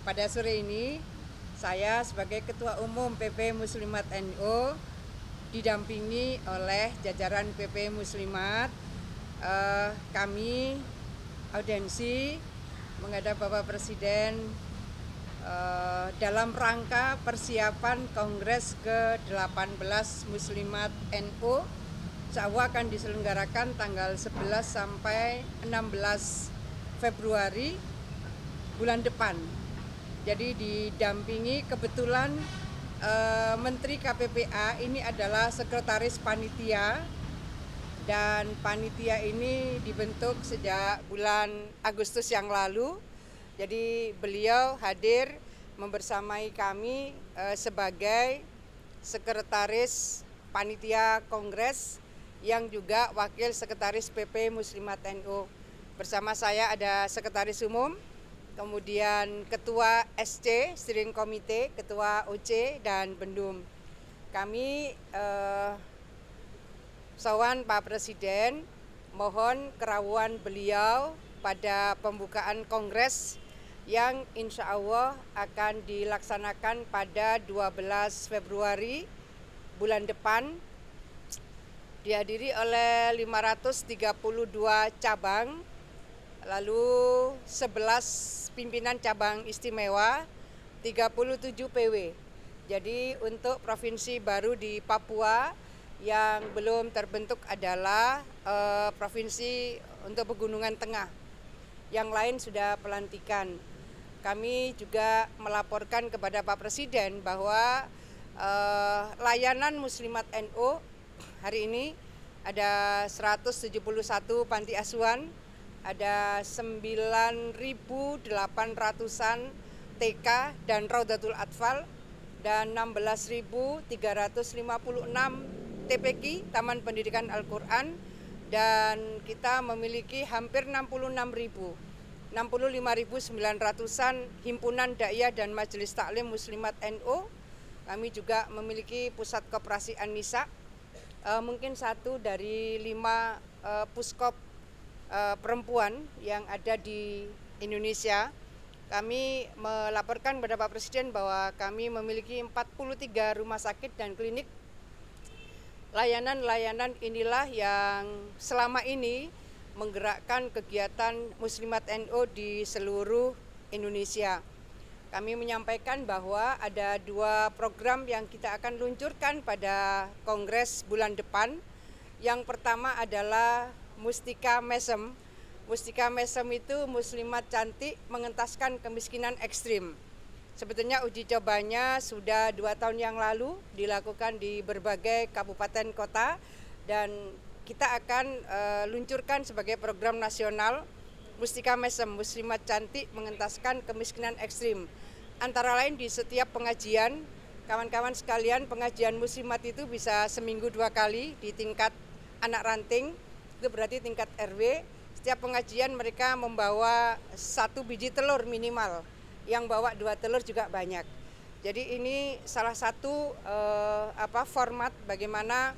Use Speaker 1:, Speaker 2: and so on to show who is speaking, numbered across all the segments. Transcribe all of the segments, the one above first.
Speaker 1: pada sore ini saya sebagai Ketua Umum PP Muslimat NU didampingi oleh jajaran PP Muslimat. Kami audiensi menghadap Bapak Presiden dalam rangka persiapan Kongres ke-18 Muslimat NU. Insya Allah akan diselenggarakan tanggal 11 sampai 16 Februari bulan depan. Jadi didampingi kebetulan Menteri KPPA ini adalah sekretaris panitia, dan panitia ini dibentuk sejak bulan Agustus yang lalu. Jadi beliau hadir membersamai kami sebagai sekretaris panitia kongres yang juga wakil sekretaris PP Muslimat NU. Bersama saya ada sekretaris umum, kemudian ketua SC, steering committee, ketua OC, dan bendum. Kami sowan Pak Presiden, mohon kerawuan beliau pada pembukaan kongres yang insya Allah akan dilaksanakan pada 12 Februari bulan depan, dihadiri oleh 532 cabang, lalu 11 pimpinan cabang istimewa, 37 PW. Jadi untuk provinsi baru di Papua yang belum terbentuk adalah provinsi untuk Pegunungan Tengah. Yang lain sudah pelantikan. Kami juga melaporkan kepada Pak Presiden bahwa layanan Muslimat NU hari ini ada 171 panti asuhan, ada 9.800-an TK dan Raudatul Atfal, dan 16.356 TPQ, Taman Pendidikan Al-Quran, dan kita memiliki hampir 65.900-an himpunan dakwah dan majelis taklim Muslimat NU. Kami juga memiliki pusat koperasi An-Nisa, mungkin satu dari 5 puskop perempuan yang ada di Indonesia. Kami melaporkan kepada Pak Presiden bahwa kami memiliki 43 rumah sakit dan klinik. Layanan-layanan inilah yang selama ini menggerakkan kegiatan Muslimat NU di seluruh Indonesia. Kami menyampaikan bahwa ada 2 program yang kita akan luncurkan pada Kongres bulan depan. Yang pertama adalah Mustika Mesem. Mustika Mesem itu muslimat cantik mengentaskan kemiskinan ekstrim. Sebetulnya uji cobanya sudah 2 tahun yang lalu dilakukan di berbagai kabupaten kota, dan kita akan luncurkan sebagai program nasional Mustika Mesem, muslimat cantik mengentaskan kemiskinan ekstrim. Antara lain di setiap pengajian, kawan-kawan sekalian, pengajian muslimat itu bisa seminggu 2 kali di tingkat anak ranting, itu berarti tingkat RW. Setiap pengajian mereka membawa 1 biji telur minimal, yang bawa 2 telur juga banyak. Jadi ini salah satu format bagaimana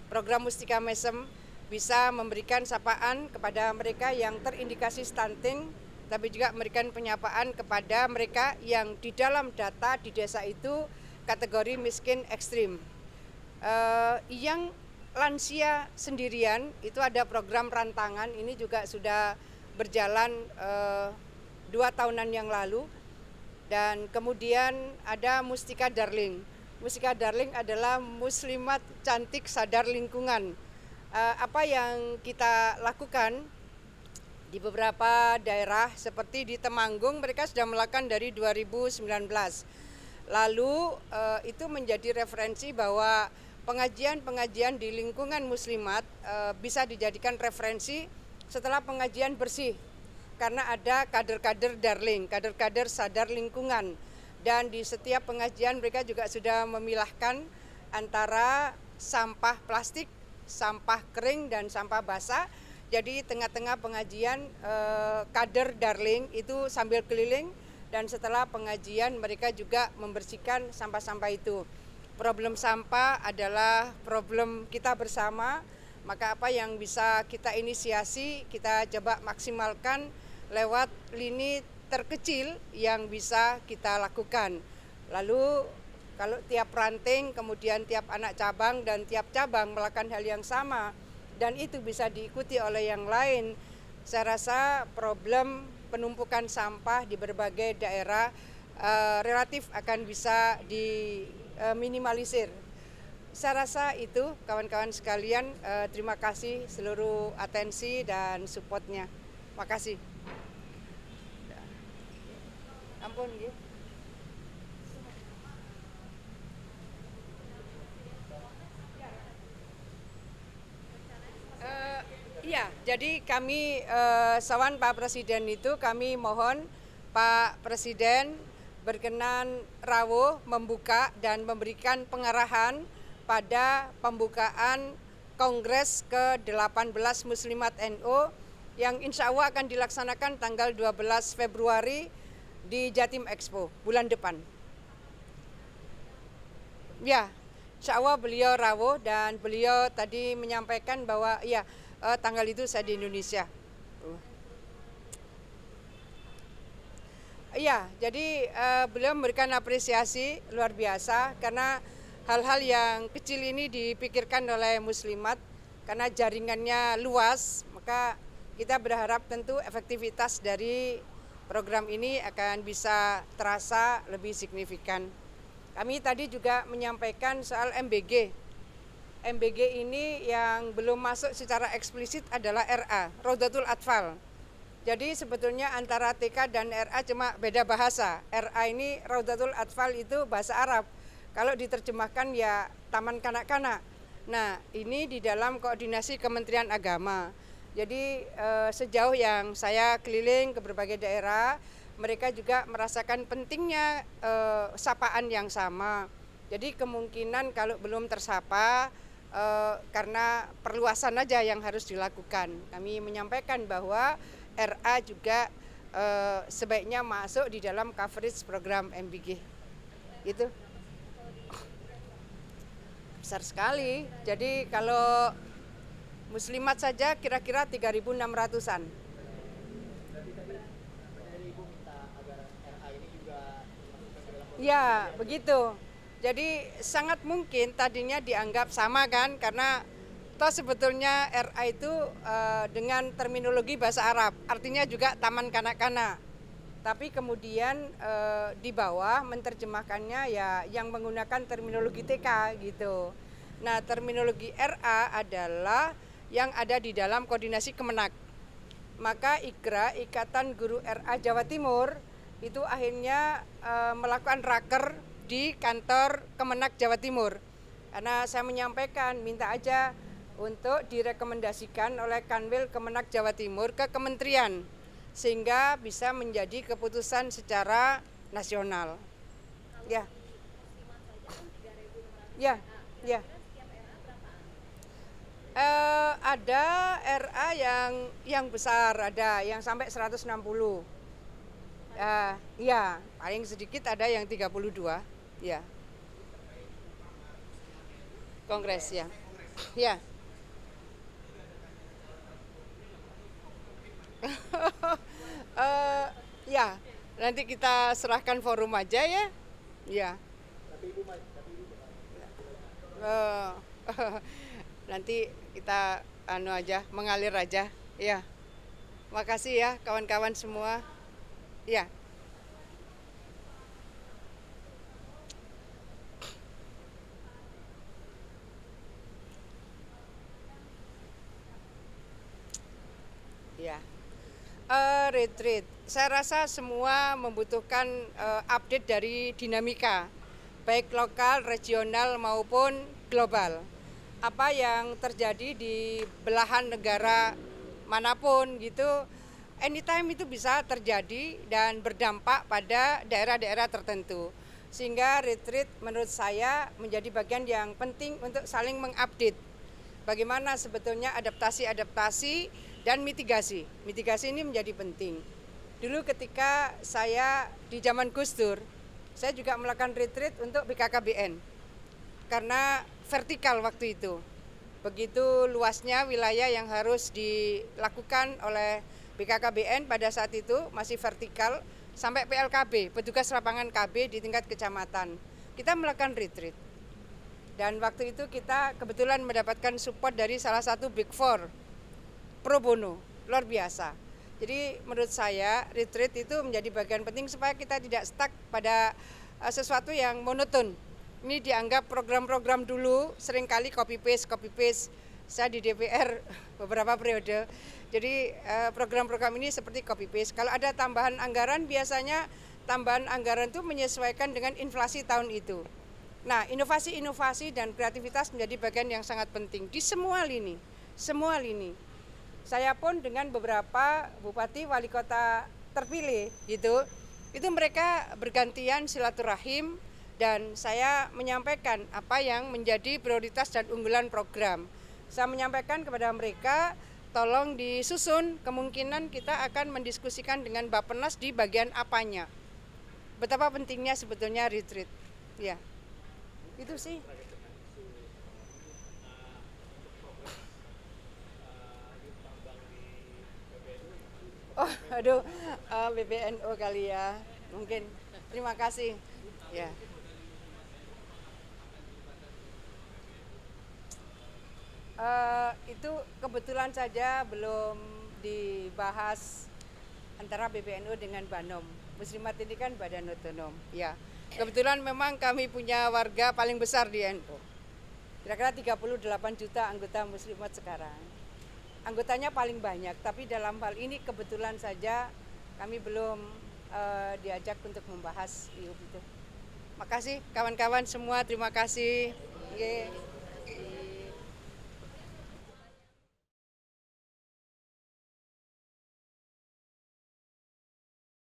Speaker 1: program Mustika Mesem bisa memberikan sapaan kepada mereka yang terindikasi stunting, tapi juga memberikan penyapaan kepada mereka yang di dalam data di desa itu kategori miskin ekstrim. Yang lansia sendirian itu ada program rantangan, ini juga sudah berjalan 2 tahunan yang lalu. Dan kemudian ada Mustika Darling. Mustika Darling adalah muslimat cantik sadar lingkungan. Apa yang kita lakukan di beberapa daerah seperti di Temanggung, mereka sudah melakukan dari 2019. Lalu itu menjadi referensi bahwa pengajian-pengajian di lingkungan muslimat bisa dijadikan referensi setelah pengajian bersih. Karena ada kader-kader darling, kader-kader sadar lingkungan. Dan di setiap pengajian mereka juga sudah memilahkan antara sampah plastik, sampah kering, dan sampah basah. Jadi tengah-tengah pengajian kader darling itu sambil keliling, dan setelah pengajian mereka juga membersihkan sampah-sampah itu. Problem sampah adalah problem kita bersama, maka apa yang bisa kita inisiasi, kita coba maksimalkan lewat lini terkecil yang bisa kita lakukan. Lalu kalau tiap ranting, kemudian tiap anak cabang dan tiap cabang melakukan hal yang sama, dan itu bisa diikuti oleh yang lain, saya rasa problem penumpukan sampah di berbagai daerah relatif akan bisa diminimalisir. Saya rasa itu kawan-kawan sekalian, terima kasih seluruh atensi dan supportnya. Makasih. Ampun, gitu. Iya, jadi kami sawan Pak Presiden itu kami mohon Pak Presiden berkenan rawuh membuka dan memberikan pengarahan pada pembukaan Kongres ke-18 Muslimat NU yang insya Allah akan dilaksanakan tanggal 12 Februari di Jatim Expo bulan depan. Ya, insya Allah beliau rawuh dan beliau tadi menyampaikan bahwa ya tanggal itu saya di Indonesia. Iya, jadi beliau memberikan apresiasi luar biasa karena hal-hal yang kecil ini dipikirkan oleh Muslimat karena jaringannya luas, maka kita berharap tentu efektivitas dari program ini akan bisa terasa lebih signifikan. Kami tadi juga menyampaikan soal MBG. MBG ini yang belum masuk secara eksplisit adalah RA, Raudatul Atfal. Jadi sebetulnya antara TK dan RA cuma beda bahasa. RA ini Raudatul Atfal itu bahasa Arab. Kalau diterjemahkan ya Taman Kanak-Kanak. Nah, ini di dalam koordinasi Kementerian Agama. Jadi sejauh yang saya keliling ke berbagai daerah, mereka juga merasakan pentingnya sapaan yang sama. Jadi kemungkinan kalau belum tersapa, karena perluasan aja yang harus dilakukan. Kami menyampaikan bahwa RA juga sebaiknya masuk di dalam coverage program MBG. Itu besar sekali. Jadi kalau Muslimat saja kira-kira 3.600-an. Ya, begitu. Jadi sangat mungkin tadinya dianggap sama kan, karena toh sebetulnya RA itu dengan terminologi bahasa Arab, artinya juga taman kanak-kanak. Tapi kemudian di bawah menerjemahkannya ya yang menggunakan terminologi TK gitu. Nah, terminologi RA adalah yang ada di dalam koordinasi Kemenak. Maka IGRA, Ikatan Guru RA Jawa Timur, itu akhirnya melakukan raker di kantor Kemenak Jawa Timur. Karena saya menyampaikan minta aja untuk direkomendasikan oleh Kanwil Kemenak Jawa Timur ke kementerian sehingga bisa menjadi keputusan secara nasional. Ya. Ya, ya. Ada RA yang besar, ada yang sampai 160. Ya, paling sedikit ada yang 32. Ya. Kongres ya. Ya. Ya, nanti kita serahkan forum aja ya. Ya. Nanti kita mengalir aja. Ya. Makasih ya kawan-kawan semua. Ya. Ya. Retreat. Saya rasa semua membutuhkan update dari dinamika, baik lokal, regional maupun global. Apa yang terjadi di belahan negara manapun gitu, anytime itu bisa terjadi dan berdampak pada daerah-daerah tertentu. Sehingga retreat menurut saya menjadi bagian yang penting untuk saling mengupdate. Bagaimana sebetulnya adaptasi dan mitigasi. Mitigasi ini menjadi penting. Dulu ketika saya di zaman Gus Dur, saya juga melakukan retreat untuk BKKBN. Karena vertikal waktu itu. Begitu luasnya wilayah yang harus dilakukan oleh BKKBN pada saat itu masih vertikal, sampai PLKB, petugas lapangan KB di tingkat kecamatan. Kita melakukan retreat. Dan waktu itu kita kebetulan mendapatkan support dari salah satu Big Four, pro bono, luar biasa. Jadi menurut saya retreat itu menjadi bagian penting supaya kita tidak stuck pada sesuatu yang monoton. Ini dianggap program-program dulu, seringkali copy paste. Saya di DPR beberapa periode. Jadi program-program ini seperti copy paste. Kalau ada tambahan anggaran, biasanya tambahan anggaran itu menyesuaikan dengan inflasi tahun itu. Nah, inovasi-inovasi dan kreativitas menjadi bagian yang sangat penting di semua lini. Saya pun dengan beberapa bupati wali kota terpilih gitu, itu mereka bergantian silaturahim dan saya menyampaikan apa yang menjadi prioritas dan unggulan program. Saya menyampaikan kepada mereka, tolong disusun, kemungkinan kita akan mendiskusikan dengan Bappenas di bagian apanya. Betapa pentingnya sebetulnya retreat. Ya. Itu sih. Oh, aduh, BBNO kali ya, mungkin. Terima kasih. Ya. Itu kebetulan saja belum dibahas antara BBNO dengan Banom. Muslimat ini kan badan otonom. Ya. Kebetulan memang kami punya warga paling besar di NU. Kira-kira 38 juta anggota muslimat sekarang. Anggotanya paling banyak, tapi dalam hal ini kebetulan saja kami belum diajak untuk membahas itu. Makasih kawan-kawan semua, terima kasih.